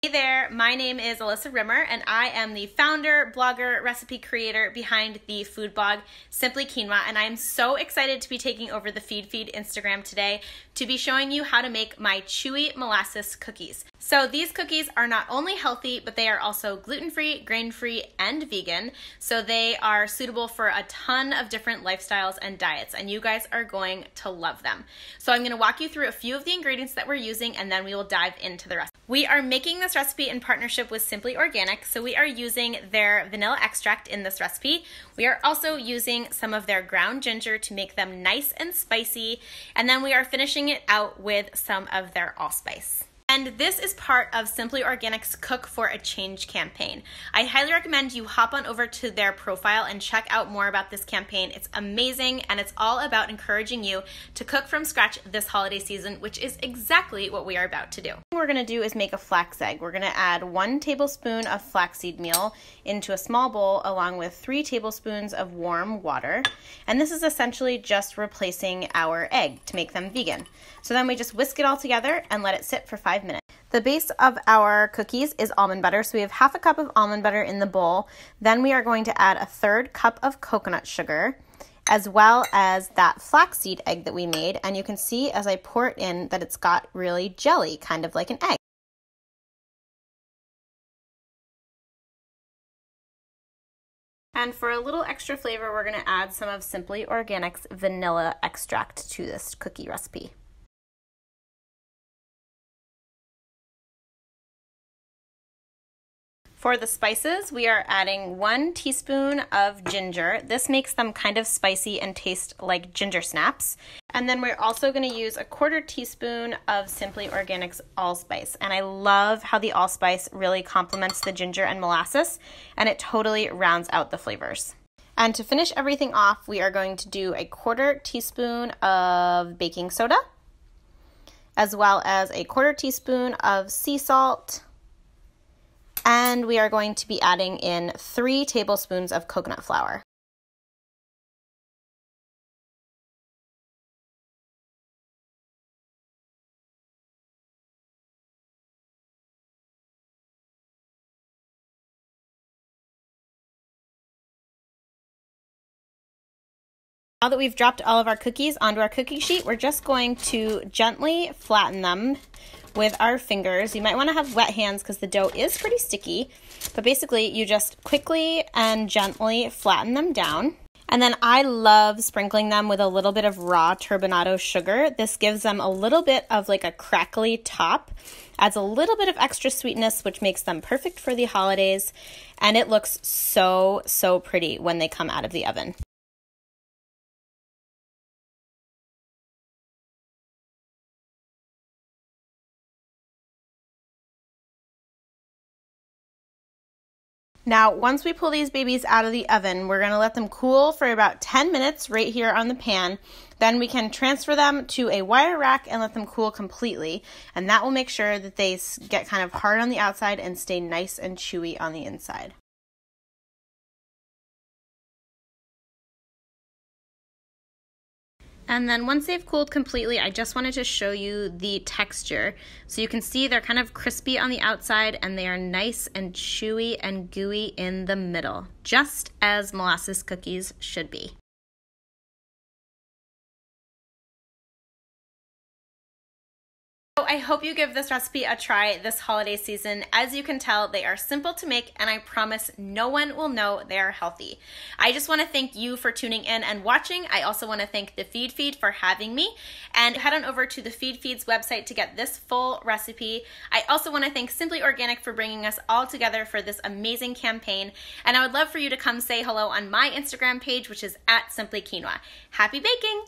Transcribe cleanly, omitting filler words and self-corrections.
Hey there, my name is Alyssa Rimmer and I am the founder, blogger, recipe creator behind the food blog Simply Quinoa, and I am so excited to be taking over the Feedfeed Instagram today to be showing you how to make my Chewy molasses cookies. So these cookies are not only healthy, but they are also gluten-free, grain-free, and vegan. So they are suitable for a ton of different lifestyles and diets, and you guys are going to love them. So I'm gonna walk you through a few of the ingredients that we're using, and then we will dive into the rest. We are making this recipe in partnership with Simply Organic, so we are using their vanilla extract in this recipe. We are also using some of their ground ginger to make them nice and spicy, and then we are finishing it out with some of their allspice. And this is part of Simply Organic's Cook for a Change campaign. I highly recommend you hop on over to their profile and check out more about this campaign. It's amazing, and it's all about encouraging you to cook from scratch this holiday season, which is exactly what we are about to do. What we're gonna do is make a flax egg. We're gonna add 1 tablespoon of flaxseed meal into a small bowl along with 3 tablespoons of warm water. And this is essentially just replacing our egg to make them vegan. So then we just whisk it all together and let it sit for 5 minutes. The base of our cookies is almond butter, so we have 1/2 cup of almond butter in the bowl. Then we are going to add 1/3 cup of coconut sugar, as well as that flaxseed egg that we made. And you can see as I pour it in that it's got really jelly, kind of like an egg. And for a little extra flavor, we're gonna add some of Simply Organic's vanilla extract to this cookie recipe. For the spices, we are adding 1 teaspoon of ginger. This makes them kind of spicy and taste like ginger snaps. And then we're also going to use 1/4 teaspoon of Simply Organic's allspice. And I love how the allspice really complements the ginger and molasses, and it totally rounds out the flavors. And to finish everything off, we are going to do 1/4 teaspoon of baking soda, as well as 1/4 teaspoon of sea salt. And we are going to be adding in 3 tablespoons of coconut flour. Now that we've dropped all of our cookies onto our cookie sheet, we're just going to gently flatten them with our fingers. You might want to have wet hands because the dough is pretty sticky, but basically you just quickly and gently flatten them down. And then I love sprinkling them with a little bit of raw turbinado sugar. This gives them a little bit of like a crackly top, adds a little bit of extra sweetness, which makes them perfect for the holidays. And it looks so, so pretty when they come out of the oven. Now, once we pull these babies out of the oven, we're going to let them cool for about 10 minutes right here on the pan. Then we can transfer them to a wire rack and let them cool completely. And that will make sure that they get kind of hard on the outside and stay nice and chewy on the inside. And then once they've cooled completely, I just wanted to show you the texture. So you can see they're kind of crispy on the outside and they are nice and chewy and gooey in the middle, just as molasses cookies should be. I hope you give this recipe a try this holiday season. As you can tell, they are simple to make, and I promise no one will know they are healthy. I just want to thank you for tuning in and watching. I also want to thank the Feedfeed for having me, and head on over to the Feedfeed's website to get this full recipe. I also want to thank Simply Organic for bringing us all together for this amazing campaign, and I would love for you to come say hello on my Instagram page, which is @simplyquinoa. Happy baking!